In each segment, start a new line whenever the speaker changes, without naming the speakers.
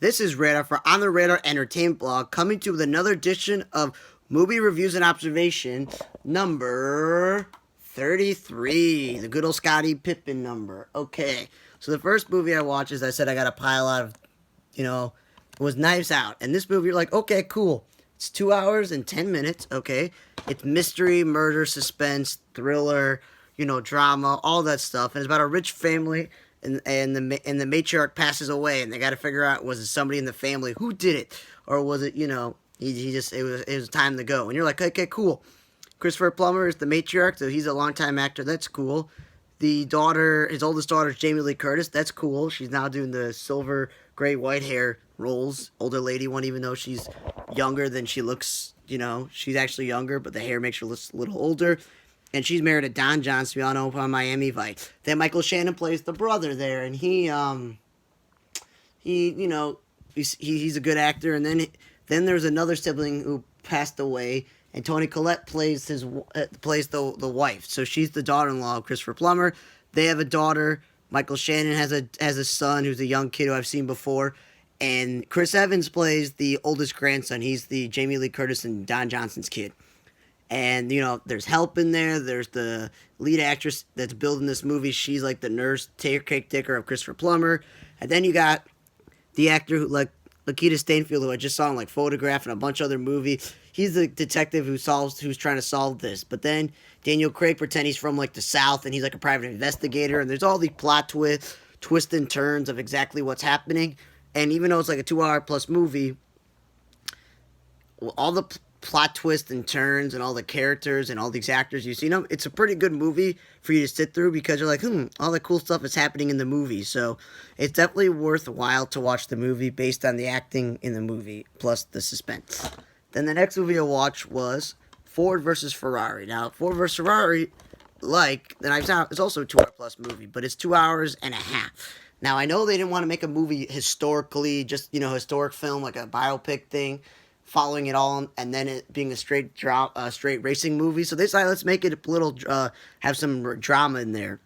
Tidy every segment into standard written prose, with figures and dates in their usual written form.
This is Radar for On the Radar Entertainment Blog, coming to you with another edition of Movie Reviews and Observation, number 33, the good old Scottie Pippen number. Okay, so the first movie I watched, as I said, I got a pile out of, was Knives Out. And this movie, you're like, okay, cool. It's 2 hours and 10 minutes, okay? It's mystery, murder, suspense, thriller, drama, all that stuff. And it's about a rich family, and the matriarch passes away, and they got to figure out, was it somebody in the family who did it, or was it, it was time to go. And you're like, okay, cool. Christopher Plummer is the matriarch, so he's a longtime actor. That's cool. The daughter, his oldest daughter, is Jamie Lee Curtis. That's cool. She's now doing the silver, gray, white hair roles. Older lady one, even though she's younger than she looks. She's actually younger, but the hair makes her look a little older. And she's married to Don Johnson, we all know, on Miami Vice. Then Michael Shannon plays the brother there, and he's a good actor. And then there's another sibling who passed away, and Toni Collette plays the wife. So she's the daughter-in-law of Christopher Plummer. They have a daughter. Michael Shannon has a son who's a young kid who I've seen before. And Chris Evans plays the oldest grandson. He's the Jamie Lee Curtis and Don Johnson's kid. And, there's help in there. There's the lead actress that's building this movie. She's like the nurse, caretaker of Christopher Plummer. And then you got the actor who, like, Lakeith Stanfield, who I just saw in, like, Photograph and a bunch of other movies. He's the detective who's trying to solve this. But then Daniel Craig pretends he's from, like, the South, and he's, like, a private investigator. And there's all these plot twists and turns of exactly what's happening. And even though it's, like, a 2-hour-plus movie, all the plot twists and turns and all the characters and all these actors you see them, it's a pretty good movie for you to sit through because you're like, all the cool stuff is happening in the movie. So it's definitely worthwhile to watch the movie based on the acting in the movie plus the suspense. Then the next movie I watched was Ford versus Ferrari. Now, Ford versus Ferrari, like The Knives Out, is also a 2-hour-plus movie, but it's 2 hours and a half. Now, I know they didn't want to make a movie historically, just, historic film, like a biopic thing, following it all, and then it being a straight racing movie. So they decided, let's make it a little, have some drama in there.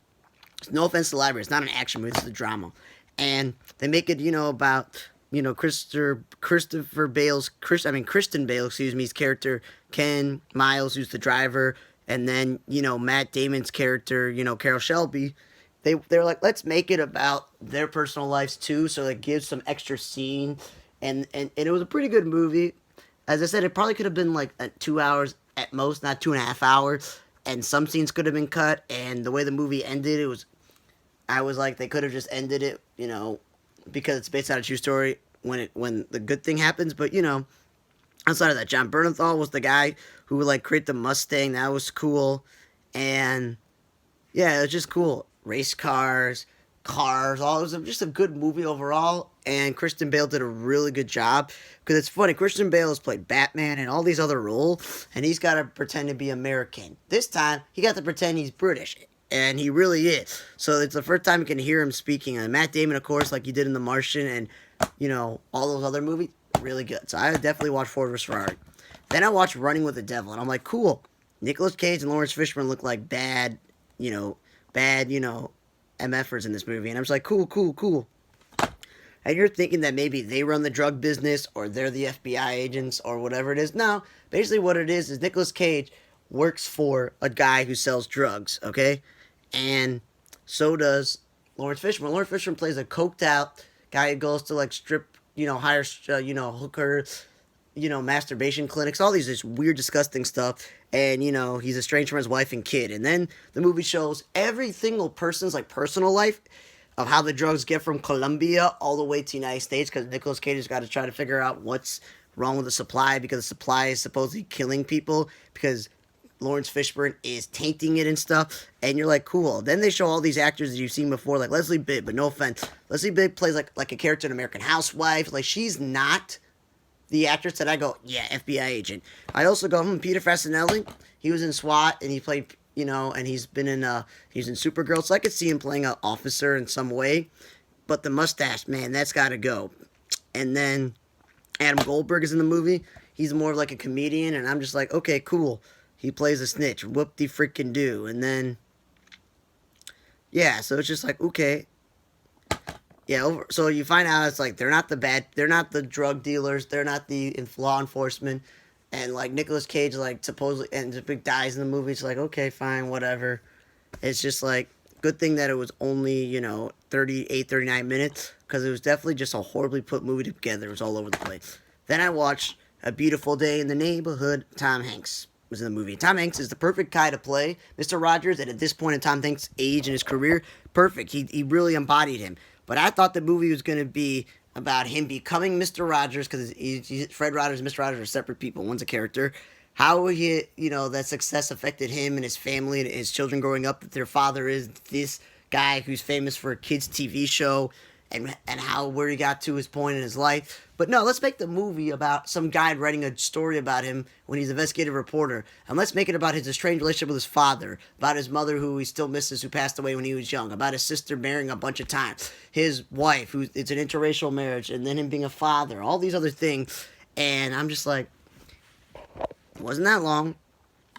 No offense to the library, it's not an action movie, it's a drama. And they make it, about, Kristen Bale's, his character, Ken Miles, who's the driver, and then, Matt Damon's character, Carol Shelby. They're like, let's make it about their personal lives too, so it gives some extra scene. And it was a pretty good movie. As I said, it probably could have been like 2 hours at most, not 2.5 hours. And some scenes could have been cut. And the way the movie ended, I was like, they could have just ended it, because it's based on a true story when the good thing happens. But, outside of that, John Bernthal was the guy who would, like, create the Mustang. That was cool. And, yeah, it was just cool. Race cars, it was just a good movie overall. And Christian Bale did a really good job. Because it's funny, Christian Bale has played Batman and all these other roles, and he's got to pretend to be American. This time, he got to pretend he's British. And he really is. So it's the first time you can hear him speaking. And Matt Damon, of course, like he did in The Martian and, all those other movies, really good. So I definitely watched Ford vs. Ferrari. Then I watched Running with the Devil, and I'm like, cool. Nicolas Cage and Lawrence Fishburne look like bad, MFers in this movie. And I'm just like, cool. And you're thinking that maybe they run the drug business or they're the FBI agents or whatever it is. No, basically what it is Nicolas Cage works for a guy who sells drugs, okay? And so does Lawrence Fishburne. Lawrence Fishburne plays a coked out guy who goes to like strip, hire, hooker, masturbation clinics, all these just weird, disgusting stuff. And, he's estranged from his wife and kid. And then the movie shows every single person's like personal life of how the drugs get from Colombia all the way to the United States, because Nicolas Cage has got to try to figure out what's wrong with the supply, because the supply is supposedly killing people, because Lawrence Fishburne is tainting it and stuff. And you're like, cool. Then they show all these actors that you've seen before, like Leslie Bibb, but no offense. Leslie Bibb plays like a character in American Housewife. Like, she's not the actress that I go, yeah, FBI agent. I also go, Peter Fasinelli. He was in SWAT, and he played, and he's been in, he's in Supergirl, so I could see him playing an officer in some way. But the mustache, man, that's got to go. And then Adam Goldberg is in the movie. He's more of like a comedian, and I'm just like, okay, cool. He plays a snitch. Whoop-de-freaking-do. And then, yeah, so it's just like, okay. Yeah, so you find out it's like they're not the drug dealers, they're not the law enforcement, and like Nicolas Cage like supposedly ends up dies in the movie. It's like okay, fine, whatever. It's just like good thing that it was only 38, 39 minutes because it was definitely just a horribly put movie together. It was all over the place. Then I watched A Beautiful Day in the Neighborhood. Tom Hanks was in the movie. Tom Hanks is the perfect guy to play Mr. Rogers, and at this point in Tom Hanks' age and his career, perfect. He really embodied him. But I thought the movie was going to be about him becoming Mr. Rogers because Fred Rogers and Mr. Rogers are separate people. One's a character. How that success affected him and his family and his children growing up. That their father is this guy who's famous for a kids' TV show, and how where he got to his point in his life. But no, let's make the movie about some guy writing a story about him when he's an investigative reporter, and let's make it about his estranged relationship with his father, about his mother who he still misses who passed away when he was young, about his sister marrying a bunch of times, his wife who it's an interracial marriage, and then him being a father, all these other things, and I'm just like, it wasn't that long.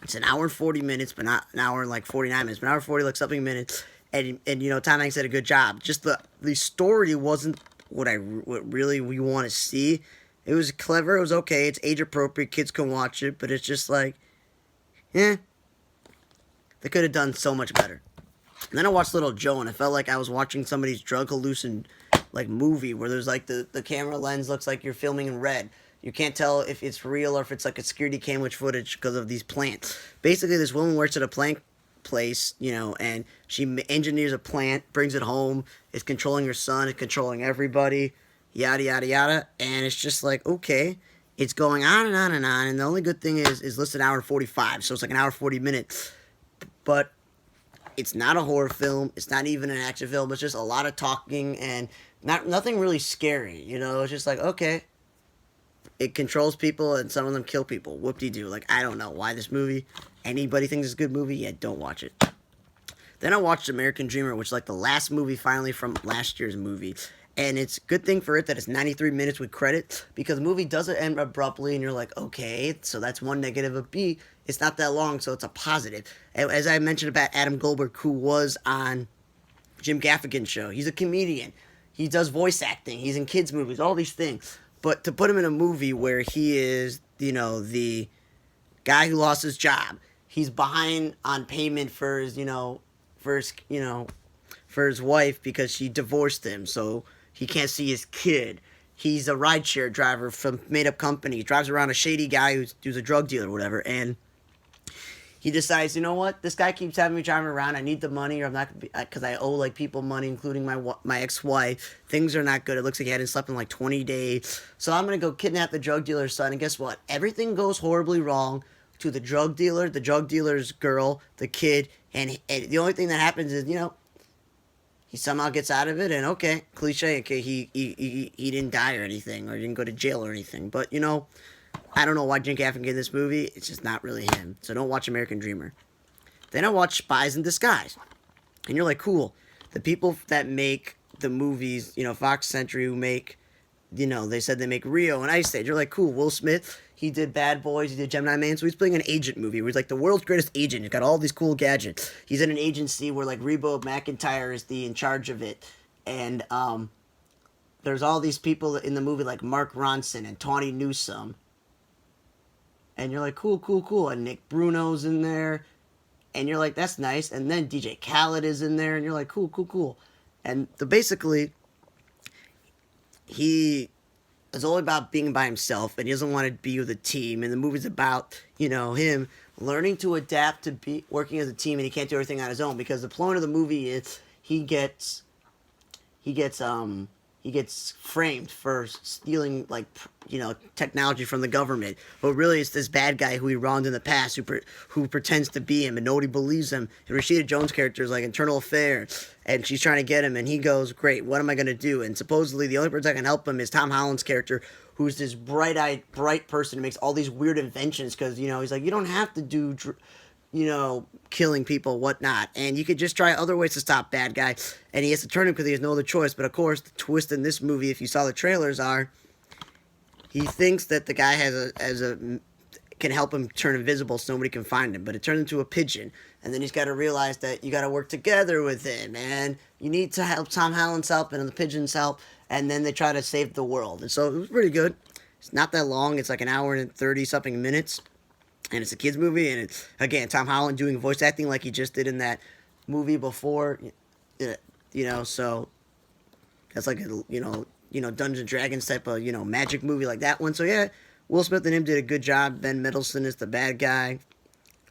It's an hour and 40 minutes, but not an hour and like 49 minutes, but an hour and 40 like something minutes. And Tom Hanks did a good job. Just the story wasn't what really we want to see. It was clever. It was okay. It's age appropriate. Kids can watch it, but it's just like, they could have done so much better. And then I watched Little Joe, and I felt like I was watching somebody's drug hallucin like movie where there's like the camera lens looks like you're filming in red. You can't tell if it's real or if it's like a security cam footage because of these plants. Basically, this woman works at a plant place, and she engineers a plant, brings it home, is controlling her son, is controlling everybody, yada, yada, yada. And it's just like, okay, it's going on and on and on. And the only good thing is listed an hour and 45, so it's like an hour 40 minutes. But it's not a horror film. It's not even an action film. It's just a lot of talking and nothing really scary. It's just like, okay, it controls people and some of them kill people. Whoop-de-doo. Like, I don't know why this movie, anybody thinks it's a good movie, yeah, don't watch it. Then I watched American Dreamer, which is like the last movie finally from last year's movie. And it's a good thing for it that it's 93 minutes with credits because the movie doesn't end abruptly and you're like, okay, so that's one negative of B. It's not that long, so it's a positive. As I mentioned about Adam Goldberg, who was on Jim Gaffigan's show, he's a comedian. He does voice acting. He's in kids' movies, all these things. But to put him in a movie where he is, the guy who lost his job, he's behind on payment for his, for his wife because she divorced him, so he can't see his kid. He's a rideshare driver from made-up company. He drives around a shady guy who's a drug dealer or whatever, and he decides, you know what? This guy keeps having me driving around. I need the money, or I'm not gonna be, because I owe like people money, including my ex-wife. Things are not good. It looks like he hadn't slept in like 20 days. So I'm gonna go kidnap the drug dealer's son. And guess what? Everything goes horribly wrong to the drug dealer's girl, the kid, and the only thing that happens is he somehow gets out of it. And okay, cliche. Okay, he didn't die or anything, or didn't go to jail or anything. But I don't know why Jim Gaffigan in this movie. It's just not really him. So don't watch American Dreamer. Then I watched Spies in Disguise. And you're like, cool. The people that make the movies, Fox Century, who make, they said they make Rio and Ice Age. You're like, cool. Will Smith, he did Bad Boys, he did Gemini Man. So he's playing an agent movie where he's like the world's greatest agent. He's got all these cool gadgets. He's in an agency where like Rebo McEntire is in charge of it. And there's all these people in the movie like Mark Ronson and Tawny Newsome. And you're like, cool, cool, cool. And Nick Bruno's in there. And you're like, that's nice. And then DJ Khaled is in there. And you're like, cool, cool, cool. And basically, he is all about being by himself. And he doesn't want to be with a team. And the movie's about, him learning to adapt to be working as a team. And he can't do everything on his own. Because the point of the movie is he gets framed for stealing, technology from the government. But really, it's this bad guy who he wronged in the past who pretends to be him, and nobody believes him. And Rashida Jones' character is like internal affairs, and she's trying to get him, and he goes, great, what am I going to do? And supposedly, the only person that can help him is Tom Holland's character, who's this bright-eyed, bright person who makes all these weird inventions, because, he's like, you don't have to do killing people, whatnot. And you could just try other ways to stop bad guys. And he has to turn him because he has no other choice. But of course, the twist in this movie, if you saw the trailers, are he thinks that the guy can help him turn invisible so nobody can find him. But it turns into a pigeon. And then he's got to realize that you got to work together with him. And you need to help Tom Holland's help and the pigeon's help. And then they try to save the world. And so it was pretty good. It's not that long. It's like an hour and 30-something minutes. And it's a kid's movie. And it's, again, Tom Holland doing voice acting like he just did in that movie before. So that's like a, Dungeons and Dragons type of, magic movie like that one. So yeah, Will Smith and him did a good job. Ben Mendelsohn is the bad guy.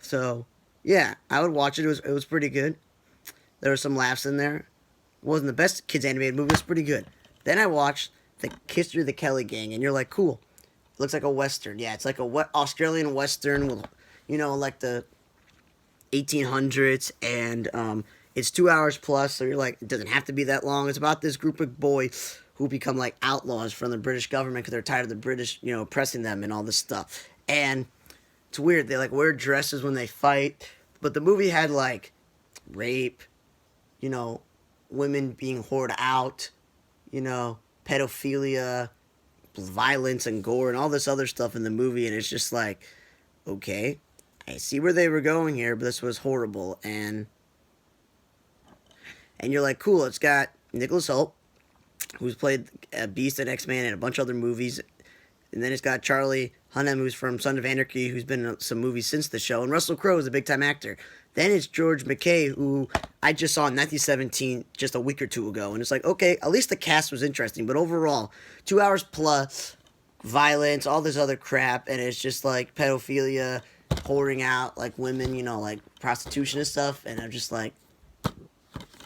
So yeah, I would watch it. It was pretty good. There were some laughs in there. It wasn't the best kids animated movie. It was pretty good. Then I watched the History of the Kelly Gang, and you're like, cool. It looks like a western. Yeah, it's like a Australian western with, like the 1800s, and it's 2 hours plus. So you're like, it doesn't have to be that long. It's about this group of boys who become like outlaws from the British government because they're tired of the British, oppressing them and all this stuff. And it's weird. They like wear dresses when they fight, but the movie had like rape, women being whored out, pedophilia, violence and gore and all this other stuff in the movie, and it's just like, okay, I see where they were going here, but this was horrible. And you're like, cool, it's got Nicholas Hoult, who's played Beast and X-Men and a bunch of other movies. And then it's got Charlie Hunnam, who's from Son of Anarchy, who's been in some movies since the show. And Russell Crowe is a big-time actor. Then it's George McKay, who I just saw in 1917 just a week or two ago. And it's like, okay, at least the cast was interesting. But overall, 2 hours plus, violence, all this other crap. And it's just like pedophilia, whoring out like women, like prostitution and stuff. And I'm just like,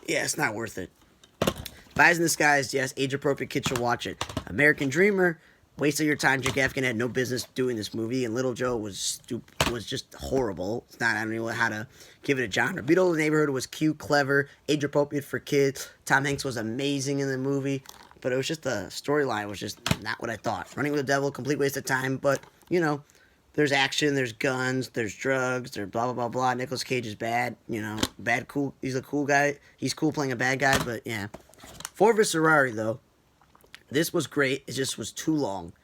yeah, it's not worth it. Spies in Disguise, yes, age-appropriate kids should watch it. American Dreamer, waste of your time. Jake Afghan had no business doing this movie, and Little Joe was just horrible. It's not, I don't know how to give it a genre. Beat Old Neighborhood was cute, clever, age-appropriate for kids. Tom Hanks was amazing in the movie, but it was just the storyline was just not what I thought. Running with the Devil, complete waste of time, but, there's action, there's guns, there's drugs, there's blah, blah, blah, blah. Nicolas Cage is bad, bad, cool. He's a cool guy. He's cool playing a bad guy, but yeah. Ford vs. Ferrari, though, this was great. It just was too long.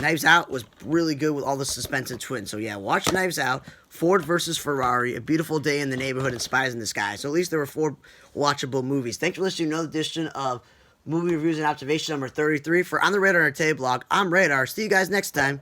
Knives Out was really good with all the suspense and twins. So, yeah, watch Knives Out, Ford vs. Ferrari, A Beautiful Day in the Neighborhood, and Spies in the Sky. So, at least there were 4 watchable movies. Thanks for listening to another edition of Movie Reviews and Observation number 33. For On the Radar Entertainment blog, I'm Radar. See you guys next time.